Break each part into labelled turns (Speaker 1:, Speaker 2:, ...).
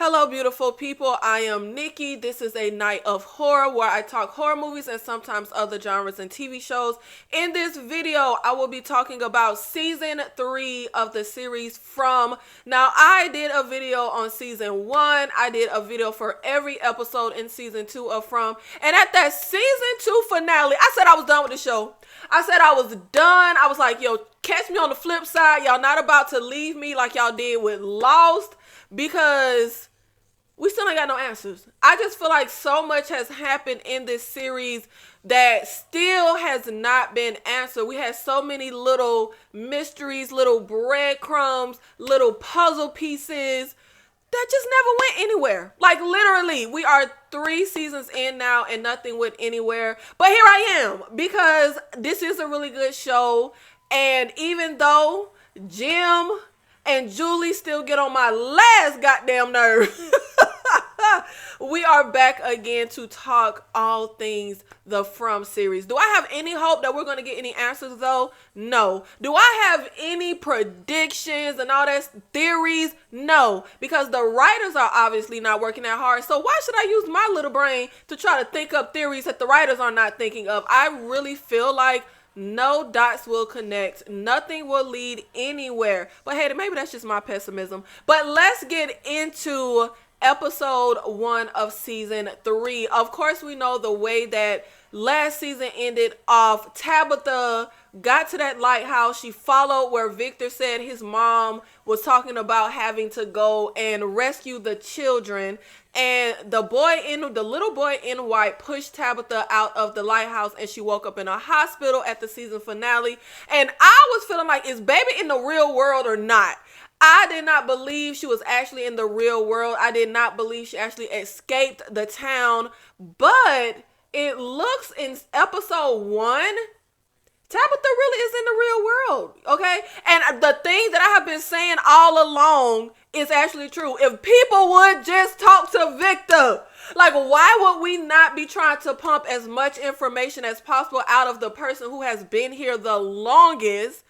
Speaker 1: Hello, beautiful people. I am Nikki. This is a night of horror where I talk horror movies and sometimes other genres and TV shows. In this video, I will be talking about season 3 of the series From. Now, I did a video on season 1. I did a video for every episode in season 2 of From. And at that season 2 finale, I said I was done with the show. I said I was done. I was like, yo, catch me on the flip side. Y'all not about to leave me like y'all did with Lost, because we still ain't got no answers. I just feel like so much has happened in this series that still has not been answered. We had so many little mysteries, little breadcrumbs, little puzzle pieces that just never went anywhere. Like, literally, we are 3 seasons in now and nothing went anywhere. But here I am, because this is a really good show. And even though Jim and Julie still get on my last goddamn nerve, we are back again to talk all things the From series. Do I have any hope that we're going to get any answers though? No. Do I have any predictions and all that theories? No, because the writers are obviously not working that hard. So why should I use my little brain to try to think up theories that the writers are not thinking of? I really feel like no dots will connect. Nothing will lead anywhere. But hey, maybe that's just my pessimism. But let's get into episode 1 of season 3. Of course, we know the way that last season ended off. Tabitha got to that lighthouse. She followed where Victor said his mom was talking about having to go and rescue the children. And the little boy in white pushed Tabitha out of the lighthouse, and she woke up in a hospital at the season finale. And I was feeling like, is baby in the real world or not? I did not believe she was actually in the real world. I did not believe she actually escaped the town. But it looks in episode 1, Tabitha really is in the real world, okay? And the thing that I have been saying all along is actually true. If people would just talk to Victor, like, why would we not be trying to pump as much information as possible out of the person who has been here the longest?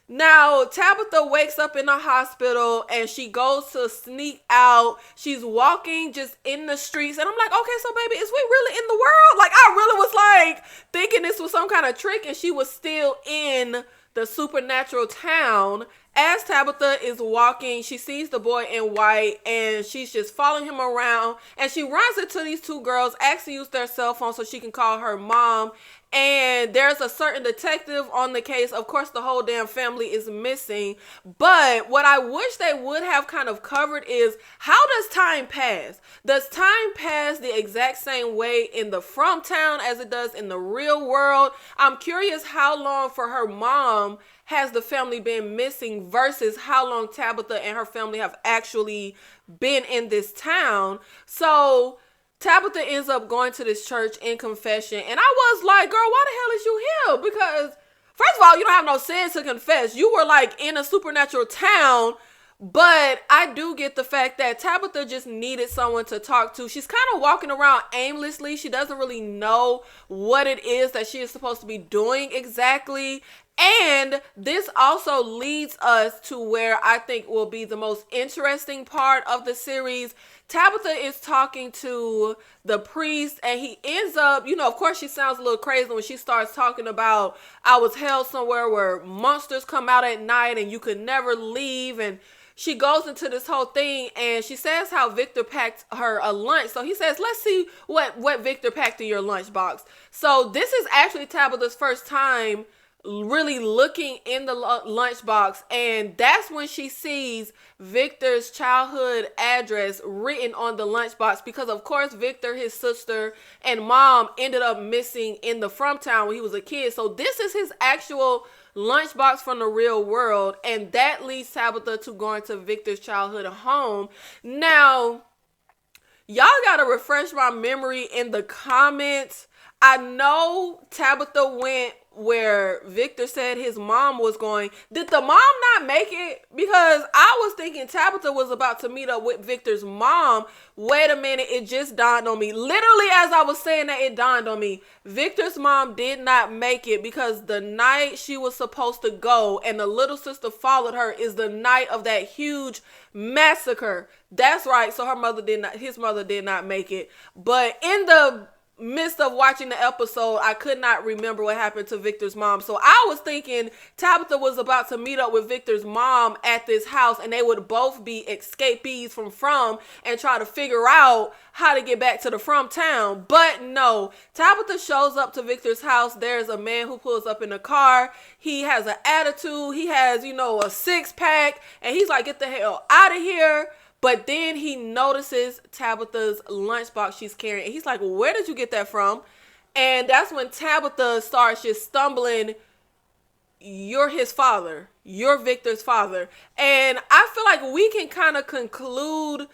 Speaker 1: Now, Tabitha wakes up in the hospital and she goes to sneak out. She's walking just in the streets. And I'm like, okay, so baby, is we really in the world? Like, I really was like thinking this was some kind of trick, and she was still in the supernatural town. As Tabitha is walking, she sees the boy in white and she's just following him around. And she runs into these 2 girls, asks to use their cell phone so she can call her mom. And there's a certain detective on the case. Of course, the whole damn family is missing. But what I wish they would have kind of covered is, how does time pass? Does time pass the exact same way in the From town as it does in the real world? I'm curious how long for her mom has the family been missing versus how long Tabitha and her family have actually been in this town. So Tabitha ends up going to this church in confession. And I was like, girl, why the hell is you here? Because first of all, you don't have no sins to confess. You were like in a supernatural town. But I do get the fact that Tabitha just needed someone to talk to. She's kind of walking around aimlessly. She doesn't really know what it is that she is supposed to be doing exactly. And this also leads us to where I think will be the most interesting part of the series. Tabitha is talking to the priest, and he ends up, of course she sounds a little crazy when she starts talking about, I was held somewhere where monsters come out at night and you could never leave. And she goes into this whole thing, and she says how Victor packed her a lunch. So he says, let's see what Victor packed in your lunchbox. So this is actually Tabitha's first time really looking in the lunchbox, and that's when she sees Victor's childhood address written on the lunchbox, because of course Victor, his sister, and mom ended up missing in the From town when he was a kid. So this is his actual lunchbox from the real world, and that leads Tabitha to going to Victor's childhood home. Now, y'all gotta refresh my memory in the comments. I know Tabitha went where Victor said his mom was going. Did the mom not make it? Because I was thinking Tabitha was about to meet up with Victor's mom. Wait a minute, it just dawned on me. Literally as I was saying that, it dawned on me. Victor's mom did not make it because the night she was supposed to go and the little sister followed her is the night of that huge massacre. That's right. So his mother did not make it. But in the midst of watching the episode, I could not remember what happened to Victor's mom. So I was thinking Tabitha was about to meet up with Victor's mom at this house and they would both be escapees from and try to figure out how to get back to the from town. But no, Tabitha shows up to Victor's house. There's a man who pulls up in a car. He has an attitude. He has, a six-pack, and he's like, get the hell out of here. But then he notices Tabitha's lunchbox she's carrying. And he's like, well, where did you get that from? And that's when Tabitha starts just stumbling. You're his father. You're Victor's father. And I feel like we can kind of conclude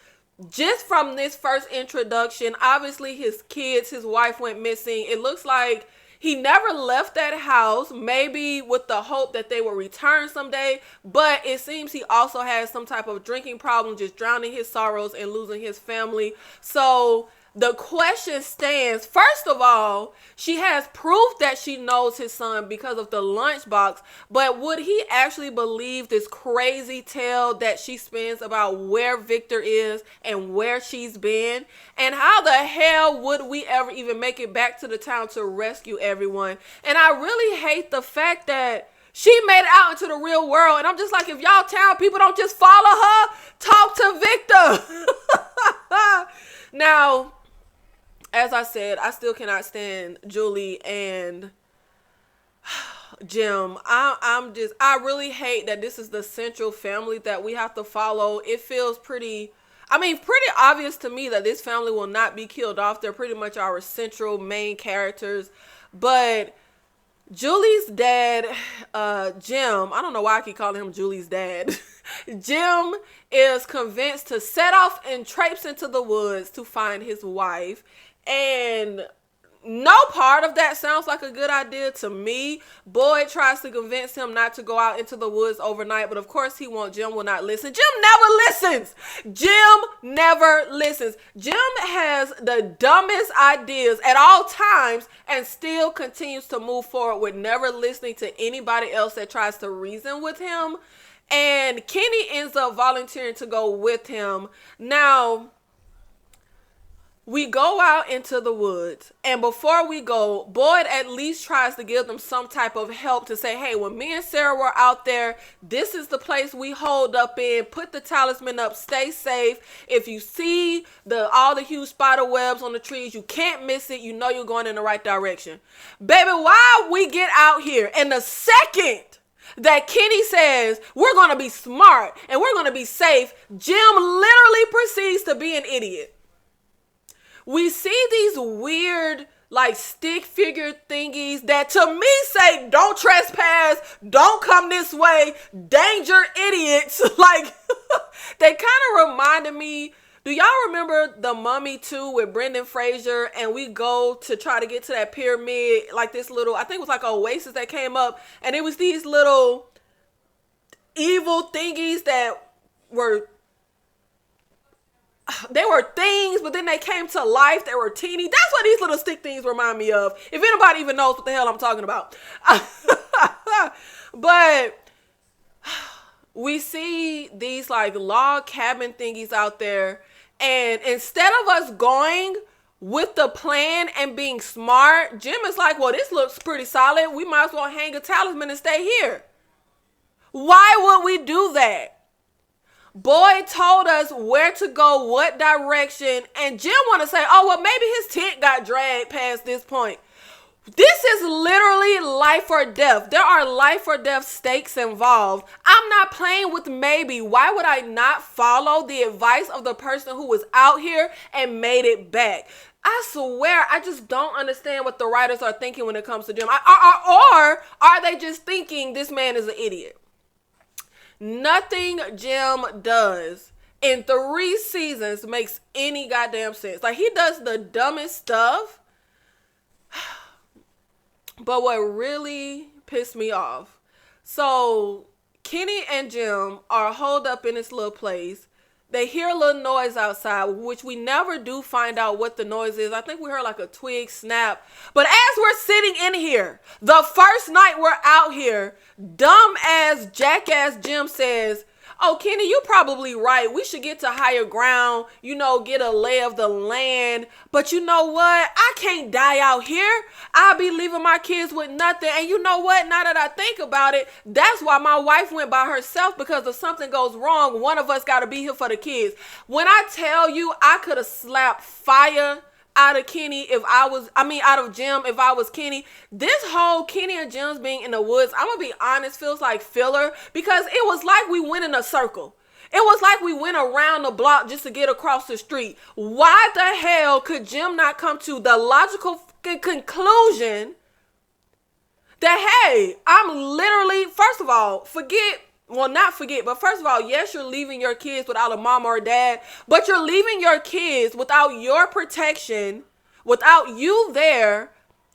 Speaker 1: just from this first introduction. Obviously, his kids, his wife went missing. It looks like he never left that house, maybe with the hope that they will return someday. But it seems he also has some type of drinking problem, just drowning his sorrows and losing his family. So the question stands, first of all, she has proof that she knows his son because of the lunchbox, but would he actually believe this crazy tale that she spins about where Victor is and where she's been? And how the hell would we ever even make it back to the town to rescue everyone? And I really hate the fact that she made it out into the real world. And I'm just like, if y'all town people don't just follow her, talk to Victor. Now, as I said, I still cannot stand Julie and Jim. I really hate that this is the central family that we have to follow. It feels pretty obvious to me that this family will not be killed off. They're pretty much our central main characters. But Julie's dad, Jim, I don't know why I keep calling him Julie's dad. Jim is convinced to set off and traipse into the woods to find his wife. And no part of that sounds like a good idea to me. Boyd tries to convince him not to go out into the woods overnight, but of course he won't. Jim will not listen. Jim never listens. Jim never listens. Jim has the dumbest ideas at all times and still continues to move forward with never listening to anybody else that tries to reason with him. And Kenny ends up volunteering to go with him. Now, we go out into the woods, and before we go, Boyd at least tries to give them some type of help to say, hey, when me and Sarah were out there, this is the place we hold up in. Put the talisman up. Stay safe. If you see all the huge spider webs on the trees, you can't miss it. You know you're going in the right direction. Baby, why we get out here, and the second that Kenny says we're going to be smart and we're going to be safe, Jim literally proceeds to be an idiot. We see these weird, stick figure thingies that to me say, don't trespass, don't come this way, danger, idiots. They kind of reminded me, do y'all remember The Mummy 2 with Brendan Fraser? And we go to try to get to that pyramid, this little, I think it was like an oasis that came up. And it was these little evil thingies that were things, but then they came to life. They were teeny. That's what these little stick things remind me of. If anybody even knows what the hell I'm talking about. But we see these log cabin thingies out there. And instead of us going with the plan and being smart, Jim is like, well, this looks pretty solid. We might as well hang a talisman and stay here. Why would we do that? Boyd told us where to go, what direction, and Jim want to say, oh, well, maybe his tent got dragged past this point. This is literally life or death. There are life or death stakes involved. I'm not playing with maybe. Why would I not follow the advice of the person who was out here and made it back? I swear, I just don't understand what the writers are thinking when it comes to Jim. Or are they just thinking this man is an idiot? Nothing Jim does in 3 seasons makes any goddamn sense. He does the dumbest stuff. But what really pissed me off, so Kenny and Jim are holed up in this little place. They hear a little noise outside, which we never do find out what the noise is. I think we heard like a twig snap. But as we're sitting in here, the first night we're out here, dumb ass, jackass Jim says, "Oh, Kenny, you're probably right. We should get to higher ground, get a lay of the land. But you know what? I can't die out here. I'll be leaving my kids with nothing. And you know what? Now that I think about it, that's why my wife went by herself, because if something goes wrong, one of us got to be here for the kids." When I tell you, I could have slapped fire out of out of Jim if I was Kenny. This whole Kenny and Jim's being in the woods, I'm gonna be honest, feels like filler, because it was like we went in a circle. It was like we went around the block just to get across the street. Why the hell could Jim not come to the logical conclusion that, hey, I'm literally, first of all, first of all, yes, you're leaving your kids without a mom or a dad, but you're leaving your kids without your protection, without you there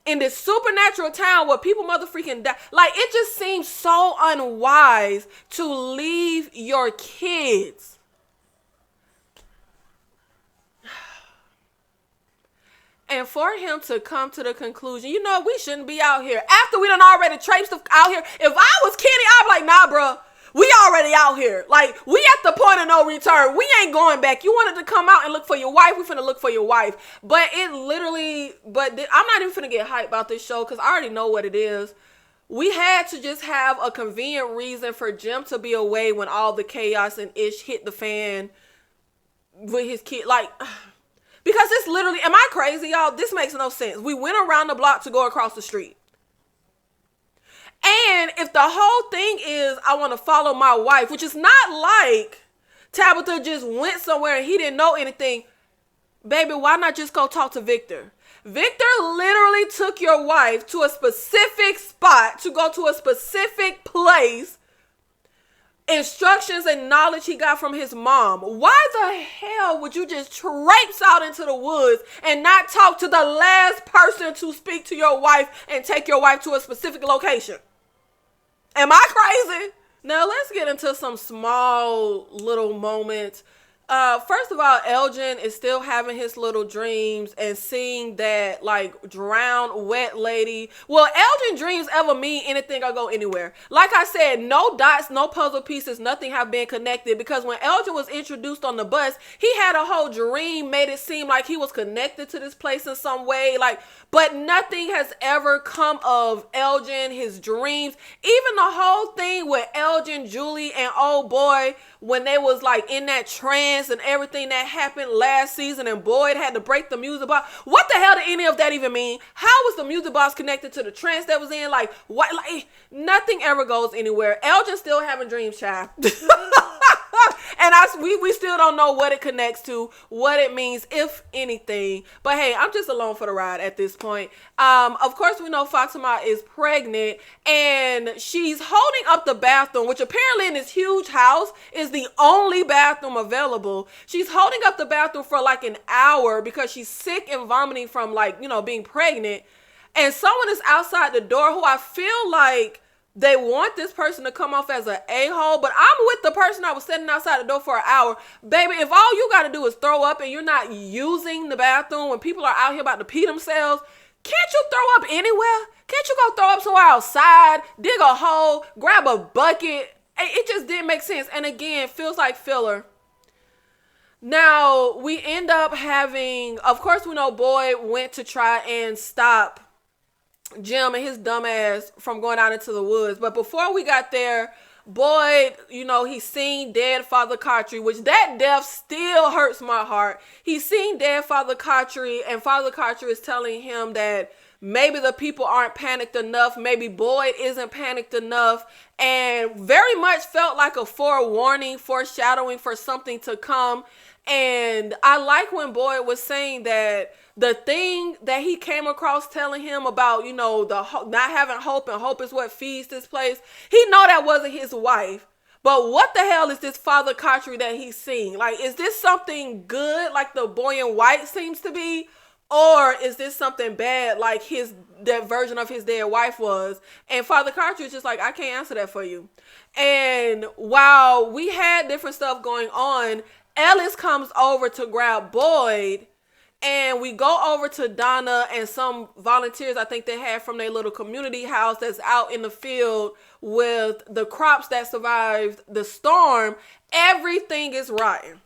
Speaker 1: in this supernatural town where people motherfucking die. Like, it just seems so unwise to leave your kids. And for him to come to the conclusion, we shouldn't be out here. After we done already traipsed out here. If I was Kenny, I'd be like, nah, bro. We already out here. Like, we at the point of no return. We ain't going back. You wanted to come out and look for your wife. We finna look for your wife. But I'm not even finna get hyped about this show, because I already know what it is. We had to just have a convenient reason for Jim to be away when all the chaos and ish hit the fan with his kid. Like, because it's literally, am I crazy, y'all? This makes no sense. We went around the block to go across the street. And if the whole thing is I want to follow my wife, which is not like Tabitha just went somewhere and he didn't know anything, baby, why not just go talk to Victor? Victor literally took your wife to a specific spot, to go to a specific place, instructions and knowledge he got from his mom. Why the hell would you just traipse out into the woods and not talk to the last person to speak to your wife and take your wife to a specific location? Am I crazy? Now let's get into some small little moments. First of all, Elgin is still having his little dreams and seeing that like drowned wet lady. Well, Elgin dreams ever mean anything or go anywhere. Like I said, no dots, no puzzle pieces, nothing have been connected, because when Elgin was introduced on the bus, he had a whole dream, made it seem like he was connected to this place in some way, but nothing has ever come of Elgin, his dreams. Even the whole thing with Elgin, Julie, and old boy, when they was like in that trance and everything that happened last season, and Boyd had to break the music box. What the hell did any of that even mean? How was the music box connected to the trance that was in? Like, what? Like, nothing ever goes anywhere. Elgin's still having dreams, child. And we still don't know what it connects to, what it means, if anything. But hey, I'm just along for the ride at this point. Of course, we know Fatima is pregnant, and she's holding up the bathroom, which apparently in this huge house is the only bathroom available. She's holding up the bathroom for like an hour because she's sick and vomiting from being pregnant. And someone is outside the door who I feel like they want this person to come off as an a-hole, but I'm with the person that was standing outside the door for an hour. Baby, if all you got to do is throw up and you're not using the bathroom when people are out here about to pee themselves, can't you throw up anywhere? Can't you go throw up somewhere outside, dig a hole, grab a bucket? It just didn't make sense. And again, feels like filler. Now, we end up having, of course, we know Boyd went to try and stop Jim and his dumb ass from going out into the woods. But before we got there, Boyd, he's seen dead Father Cartry, which that death still hurts my heart. He's seen dead Father Cartry, and Father Cartry is telling him that maybe the people aren't panicked enough. Maybe Boyd isn't panicked enough, and very much felt like a forewarning, foreshadowing for something to come. And I like when Boyd was saying that the thing that he came across telling him about, not having hope, and hope is what feeds this place. He know that wasn't his wife. But what the hell is this Father Cartry that he's seeing? Like, is this something good like the boy in white seems to be? Or is this something bad like that version of his dead wife was? And Father Carter is just like, I can't answer that for you. And while we had different stuff going on, Ellis comes over to grab Boyd, and we go over to Donna and some volunteers I think they had from their little community house that's out in the field with the crops that survived the storm. Everything is rotten.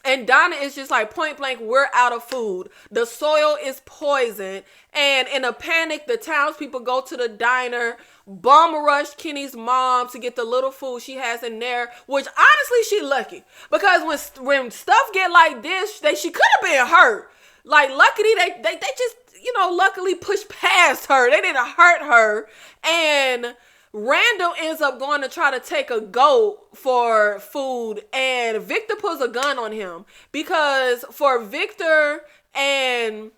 Speaker 1: And Donna is just like, point blank, we're out of food. The soil is poisoned. And in a panic, the townspeople go to the diner, bum rush Kenny's mom to get the little food she has in there, which honestly, she lucky. Because when stuff get like this, she could have been hurt. Like, luckily, they just, luckily pushed past her. They didn't hurt her. And Randall ends up going to try to take a goat for food, and Victor pulls a gun on him because for Victor and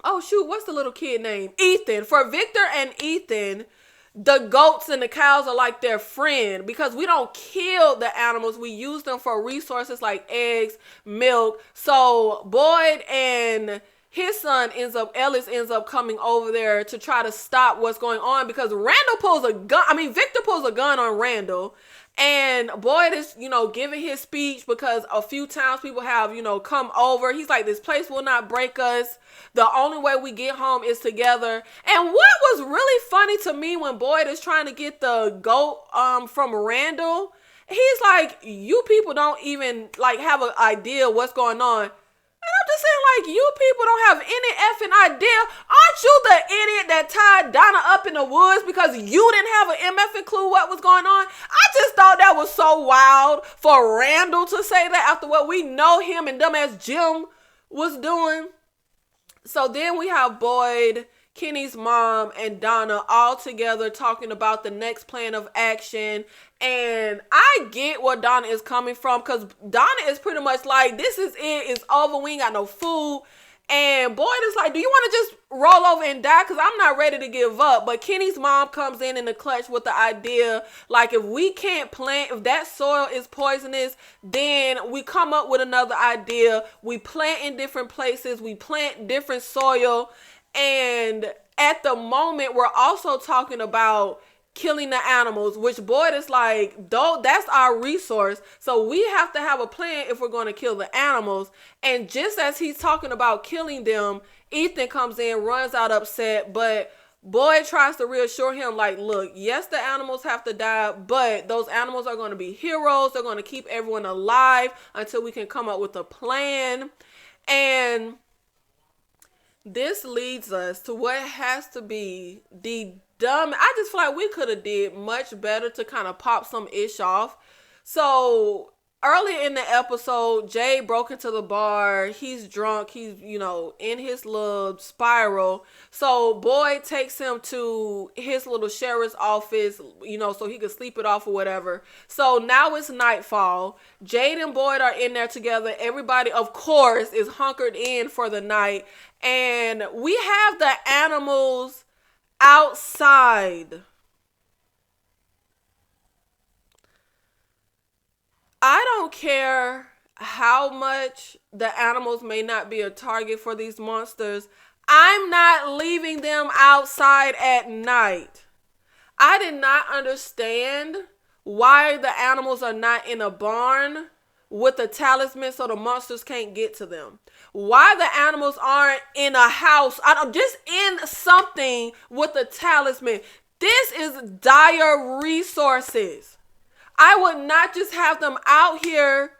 Speaker 1: what's the little kid name? Ethan. For Victor and Ethan, the goats and the cows are like their friend because we don't kill the animals. We use them for resources like eggs, milk. So Boyd and his son Ellis ends up coming over there to try to stop what's going on because Victor pulls a gun on Randall, and Boyd is, giving his speech because a few townspeople have, come over. He's like, this place will not break us. The only way we get home is together. And what was really funny to me when Boyd is trying to get the goat from Randall, he's like, you people don't even like have an idea what's going on. And I'm just saying, like, you people don't have any effing idea. Aren't you the idiot that tied Donna up in the woods because you didn't have an MFing clue what was going on? I just thought that was so wild for Randall to say that after what we know him and dumbass Jim was doing. So then we have Boyd, Kenny's mom, and Donna all together talking about the next plan of action. And I get where Donna is coming from because Donna is pretty much like, this is it. It's over. We ain't got no food. And Boyd is like, do you want to just roll over and die? Because I'm not ready to give up. But Kenny's mom comes in the clutch with the idea, like, if we can't plant, if that soil is poisonous, then we come up with another idea. We plant in different places. We plant different soil. And at the moment, we're also talking about killing the animals, which Boyd is like, though that's our resource, so we have to have a plan if we're going to kill the animals. And just as he's talking about killing them, Ethan comes in, runs out upset, but Boyd tries to reassure him, like, look, yes, the animals have to die, but those animals are going to be heroes. They're going to keep everyone alive until we can come up with a plan. And this leads us to what has to be the dumb. I just feel like we could have did much better to kind of pop some ish off. So earlier in the episode, Jay broke into the bar. He's drunk. He's, in his little spiral. So Boyd takes him to his little sheriff's office, so he could sleep it off or whatever. So now it's nightfall. Jade and Boyd are in there together. Everybody, of course, is hunkered in for the night. And we have the animals outside. I don't care how much the animals may not be a target for these monsters. I'm not leaving them outside at night. I did not understand why the animals are not in a barn with a talisman so the monsters can't get to them. Why the animals aren't in a house, just in something with a talisman. This is dire resources. I would not just have them out here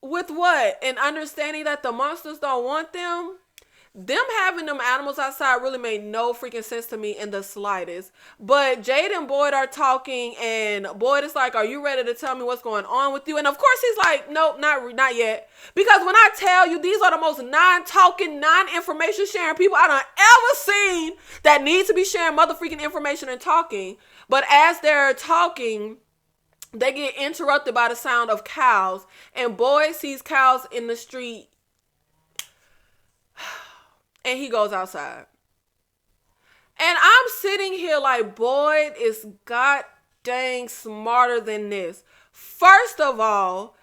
Speaker 1: with what? And understanding that the monsters don't want them. Them having them animals outside really made no freaking sense to me in the slightest. But Jade and Boyd are talking, and Boyd is like, are you ready to tell me what's going on with you? And of course he's like, nope, not yet. Because when I tell you, these are the most non-talking, non-information sharing people I done ever seen that need to be sharing motherfucking information and talking. But as they're talking, they get interrupted by the sound of cows. And Boyd sees cows in the street. And he goes outside. And I'm sitting here like, Boyd is god dang smarter than this. First of all,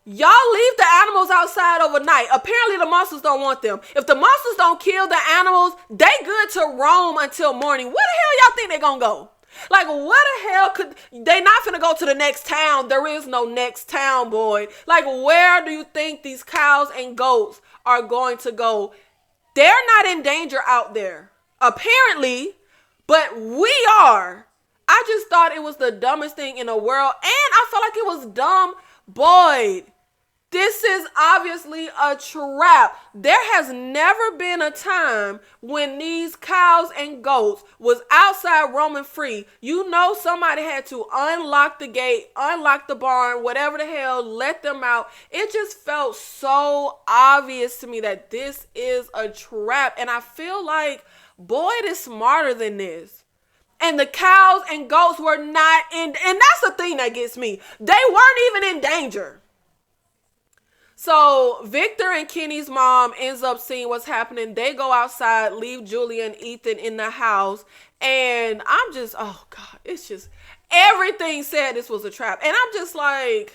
Speaker 1: Y'all leave the animals outside overnight. Apparently the monsters don't want them. If the monsters don't kill the animals, they good to roam until morning. Where the hell y'all think they gonna go? Like, where the hell could they not finna go to the next town? There is no next town, boy. Like, where do you think these cows and goats are going to go? They're not in danger out there, apparently, but we are. I just thought it was the dumbest thing in the world, and I felt like it was dumb. Boy, this is obviously a trap. There has never been a time when these cows and goats was outside roaming free. You know somebody had to unlock the gate, unlock the barn, whatever the hell, let them out. It just felt so obvious to me that this is a trap. And I feel like Boyd is smarter than this. And the cows and goats were not in, and that's the thing that gets me. They weren't even in danger. So Victor and Kenny's mom ends up seeing what's happening. They go outside, leave Julia and Ethan in the house. And I'm just, oh God, it's just, everything said this was a trap. And I'm just like,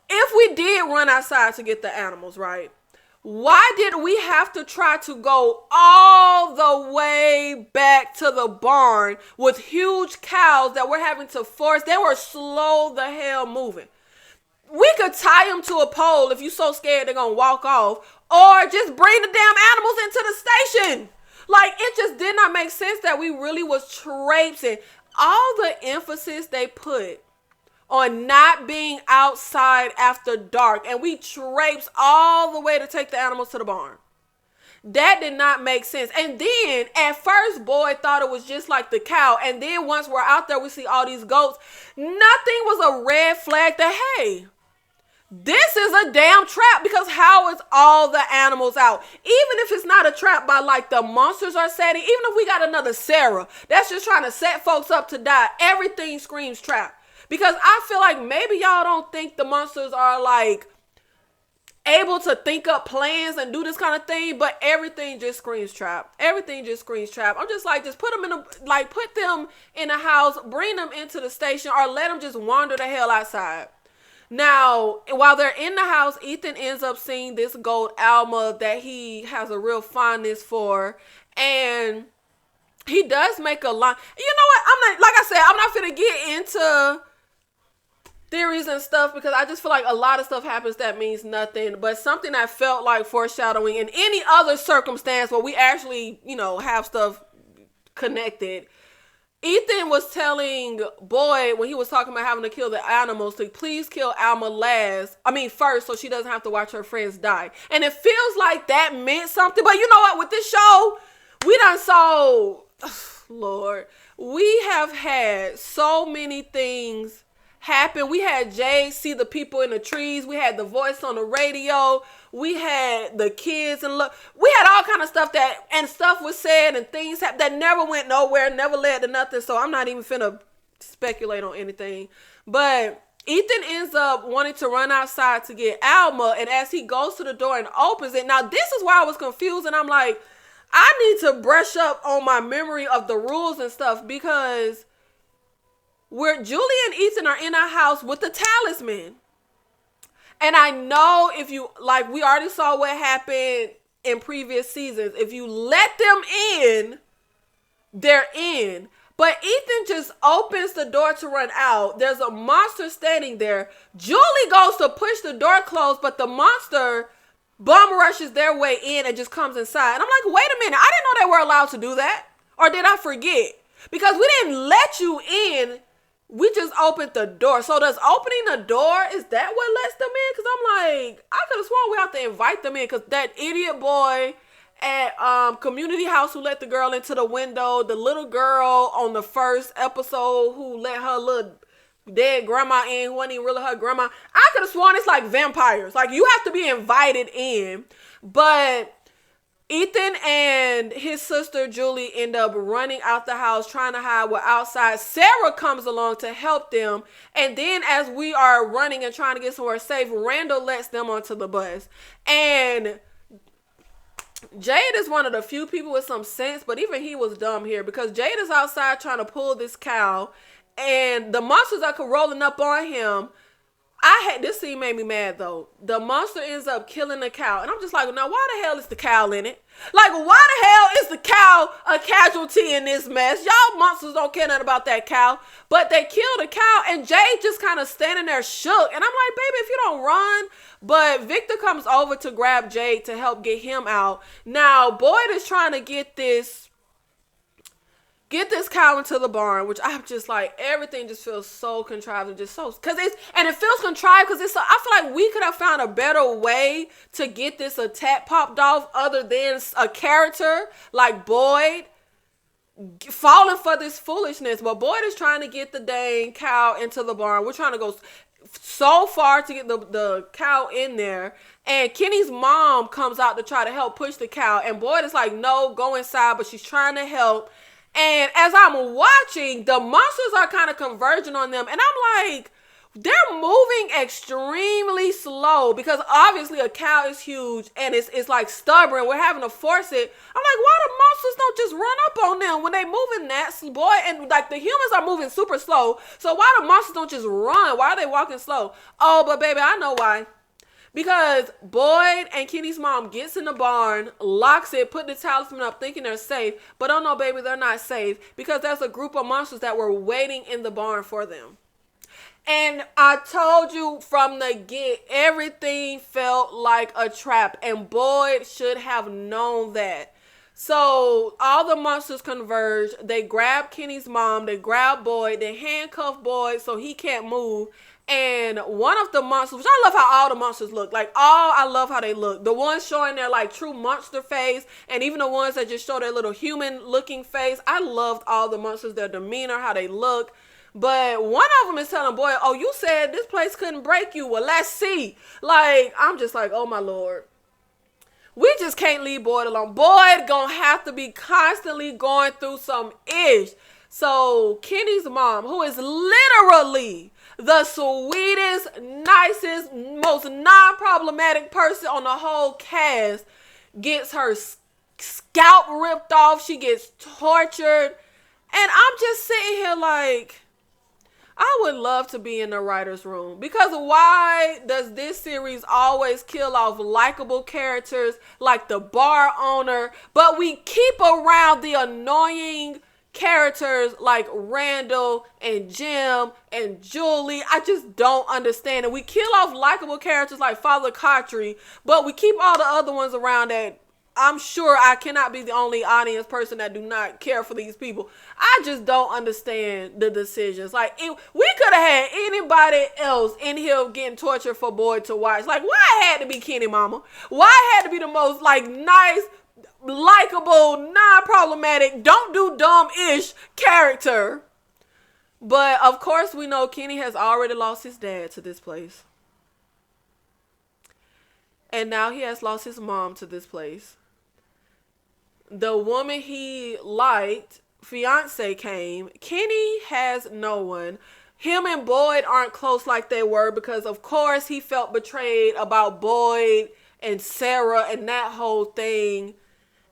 Speaker 1: if we did run outside to get the animals, right? Why did we have to try to go all the way back to the barn with huge cows that we're having to force? They were slow the hell moving. We could tie them to a pole if you're so scared they're going to walk off, or just bring the damn animals into the station. Like, it just did not make sense that we really was traipsing. All the emphasis they put on not being outside after dark, and we traipsed all the way to take the animals to the barn. That did not make sense. And then at first, Boyd thought it was just like the cow. And then once we're out there, we see all these goats. Nothing was a red flag that, hey, this is a damn trap, because how is all the animals out? Even if it's not a trap by like the monsters are setting, even if we got another Sarah that's just trying to set folks up to die, everything screams trap. Because I feel like maybe y'all don't think the monsters are like able to think up plans and do this kind of thing, but everything just screams trap. Everything just screams trap. I'm just like, just put them in a house, bring them into the station, or let them just wander the hell outside. Now, while they're in the house, Ethan ends up seeing this goat, Alma, that he has a real fondness for. And he does make a line. You know what? I'm not, like I said, I'm not finna get into theories and stuff, because I just feel like a lot of stuff happens that means nothing. But something that felt like foreshadowing in any other circumstance where we actually, have stuff connected. Ethan was telling Boyd, when he was talking about having to kill the animals, to please kill Alma first, so she doesn't have to watch her friends die. And it feels like that meant something. But you know what? With this show, we done saw, Lord, we have had so many things happen. We had Jay see the people in the trees. We had the voice on the radio. We had the kids and look. We had all kind of stuff stuff was said and things that never went nowhere, never led to nothing. So I'm not even finna speculate on anything. But Ethan ends up wanting to run outside to get Alma, and as he goes to the door and opens it, now this is where I was confused, and I'm like, I need to brush up on my memory of the rules and stuff, because where Julie and Ethan are in our house with the talisman. And I know if you, like, we already saw what happened in previous seasons. If you let them in, they're in. But Ethan just opens the door to run out. There's a monster standing there. Julie goes to push the door closed, but the monster bum rushes their way in and just comes inside. And I'm like, wait a minute. I didn't know they were allowed to do that. Or did I forget? Because we didn't let you in. We just opened the door. So does opening the door, is that what lets them in? Because I'm like, I could have sworn we have to invite them in, because that idiot boy at Community House who let the girl into the window, the little girl on the first episode who let her little dead grandma in, who wasn't even really her grandma. I could have sworn it's like vampires. Like, you have to be invited in. But Ethan and his sister Julie end up running out the house, trying to hide. We're outside. Sarah comes along to help them. And then as we are running and trying to get somewhere safe, Randall lets them onto the bus. And Jade is one of the few people with some sense, but even he was dumb here, because Jade is outside trying to pull this cow, and the monsters are rolling up on him. This scene made me mad though. The monster ends up killing the cow, and I'm just like, now why the hell is the cow in it? Like, why the hell is the cow a casualty in this mess? Y'all monsters don't care nothing about that cow, but they killed the cow, and Jay just kind of standing there shook, and I'm like, baby, if you don't run. But Victor comes over to grab Jade to help get him out. Now Boyd is trying to get this cow into the barn, which I'm just like, everything just feels so contrived and just so, and it feels contrived because I feel like we could have found a better way to get this attack popped off other than a character like Boyd falling for this foolishness. But Boyd is trying to get the dang cow into the barn. We're trying to go so far to get the cow in there, and Kenny's mom comes out to try to help push the cow, and Boyd is like, no, go inside, but she's trying to help. And as I'm watching, the monsters are kind of converging on them. And I'm like, they're moving extremely slow because obviously a cow is huge and it's like stubborn. We're having to force it. I'm like, why the monsters don't just run up on them when they moving that slow? And like the humans are moving super slow. So why the monsters don't just run? Why are they walking slow? Oh, but baby, I know why. Because Boyd and Kenny's mom gets in the barn, locks it, put the talisman up thinking they're safe. But oh no, baby, they're not safe because there's a group of monsters that were waiting in the barn for them. And I told you from the get, everything felt like a trap. And Boyd should have known that. So all the monsters converge. They grab Kenny's mom. They grab Boyd. They handcuff Boyd so he can't move. And one of the monsters, which I love how all the monsters look. I love how they look. The ones showing their like true monster face, and even the ones that just show their little human looking face. I loved all the monsters, their demeanor, how they look. But one of them is telling Boyd, oh, you said this place couldn't break you. Well, let's see. Like, I'm just like, oh my Lord. We just can't leave Boyd alone. Boyd gonna have to be constantly going through some ish. So Kenny's mom, who is literally the sweetest, nicest, most non-problematic person on the whole cast, gets her scalp ripped off. She gets tortured. And I'm just sitting here like, I would love to be in the writer's room. Because why does this series always kill off likable characters like the bar owner, but we keep around the annoying characters like Randall and Jim and Julie? I just don't understand it. We kill off likable characters like Father Kotri, but we keep all the other ones around that I'm sure I cannot be the only audience person that do not care for these people. I just don't understand the decisions. Like, we could have had anybody else in here getting tortured for Boyd to watch. Like, why it had to be Kenny Mama? Why it had to be the most like nice, likable, non-problematic, don't do dumb-ish character? But of course we know Kenny has already lost his dad to this place. And now he has lost his mom to this place. The woman he liked, fiance, came. Kenny has no one. Him and Boyd aren't close like they were because of course he felt betrayed about Boyd and Sarah and that whole thing.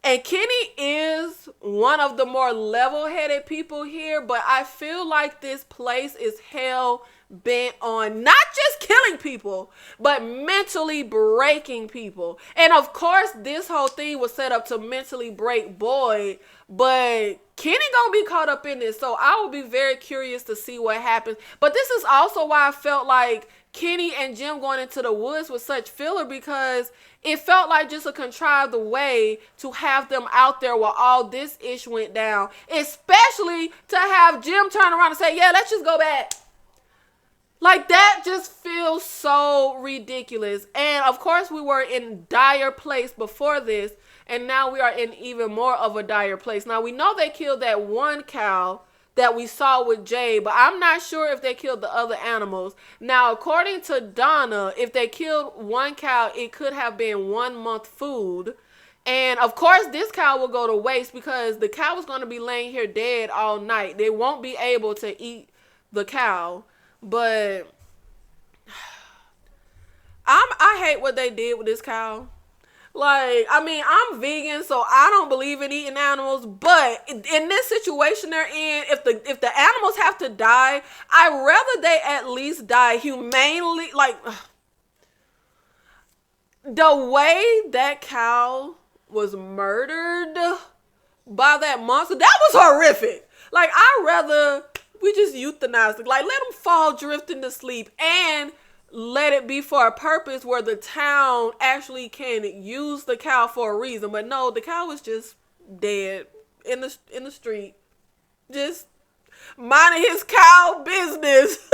Speaker 1: And Kenny is one of the more level-headed people here, but I feel like this place is hell bent on not just killing people, but mentally breaking people. And of course, this whole thing was set up to mentally break Boyd, but Kenny gonna be caught up in this, so I will be very curious to see what happens. But this is also why I felt like Kenny and Jim going into the woods was such filler, because it felt like just a contrived way to have them out there while all this ish went down, especially to have Jim turn around and say, yeah, let's just go back. Like, that just feels so ridiculous. And of course we were in dire place before this, and now we are in even more of a dire place. Now we know they killed that one cow that we saw with Jay, but I'm not sure if they killed the other animals. Now, according to Donna, if they killed one cow, it could have been 1 month food. And of course, this cow will go to waste because the cow is going to be laying here dead all night. They won't be able to eat the cow. But I hate what they did with this cow. Like, I mean, I'm vegan, so I don't believe in eating animals. But in this situation they're in, if the animals have to die, I'd rather they at least die humanely. Like, the way that cow was murdered by that monster, that was horrific. Like, I'd rather we just euthanize it. Like, let them fall drifting to sleep and let it be for a purpose where the town actually can use the cow for a reason. But no, the cow was just dead in the street, just minding his cow business.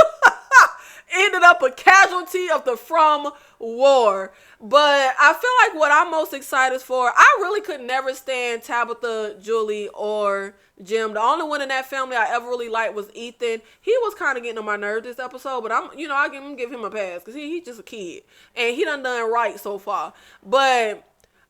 Speaker 1: Ended up a casualty of the From war. But I feel like what I'm most excited for, I really could never stand Tabitha, Julie, or Jim. The only one in that family I ever really liked was Ethan. He was kind of getting on my nerves this episode, but I give him a pass because he's just a kid and he done right so far. But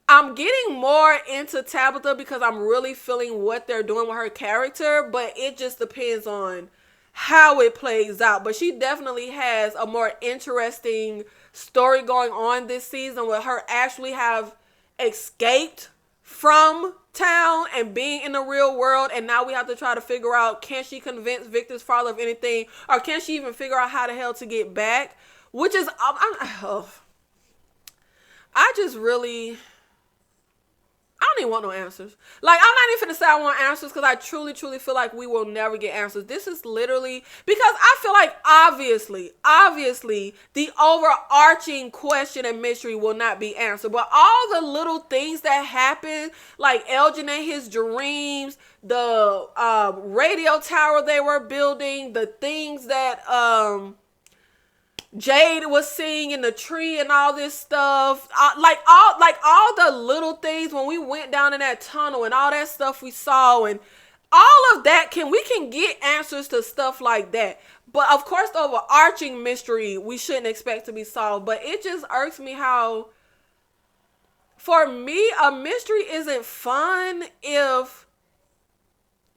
Speaker 1: I'm getting more into Tabitha because I'm really feeling what they're doing with her character, but it just depends on how it plays out. But she definitely has a more interesting story going on this season with her actually have escaped from town and being in the real world, and now we have to try to figure out, can she convince Victor's father of anything, or can she even figure out how the hell to get back, which is I just really, I don't even want no answers. Like, I'm not even gonna say I want answers because I truly, truly feel like we will never get answers. This is literally, because I feel like obviously, the overarching question and mystery will not be answered. But all the little things that happen, like Elgin and his dreams, the radio tower they were building, the things that Jade was seeing in the tree and all this stuff, like all the little things when we went down in that tunnel and all that stuff we saw, and all of that, we can get answers to stuff like that. But of course, the overarching mystery we shouldn't expect to be solved. But it just irks me how, for me, a mystery isn't fun if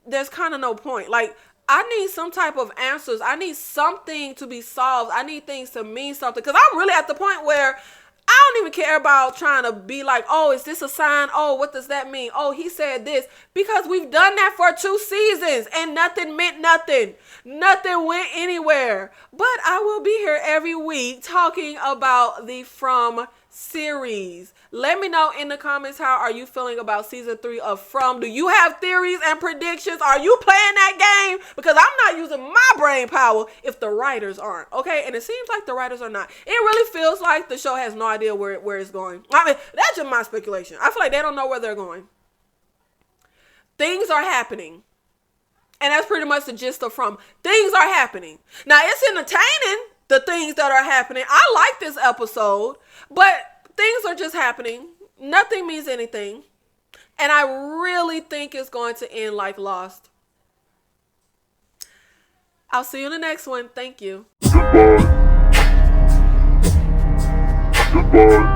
Speaker 1: there's kind of no point. Like, I need some type of answers. I need something to be solved. I need things to mean something. Because I'm really at the point where I don't even care about trying to be like, oh, is this a sign? Oh, what does that mean? Oh, he said this. Because we've done that for 2 seasons and nothing meant nothing. Nothing went anywhere. But I will be here every week talking about the From series. Let me know in the comments, how are you feeling about season 3 of From? Do you have theories and predictions? Are you playing that game? Because I'm not using my brain power if the writers aren't, okay? And it seems like the writers are not. It really feels like the show has no idea where it's going. I mean, that's just my speculation. I feel like they don't know where they're going. Things are happening. And that's pretty much the gist of From. Things are happening. Now, it's entertaining, the things that are happening. I like this episode, but things are just happening. Nothing means anything. And I really think it's going to end like Lost. I'll see you in the next one. Thank you.
Speaker 2: Goodbye.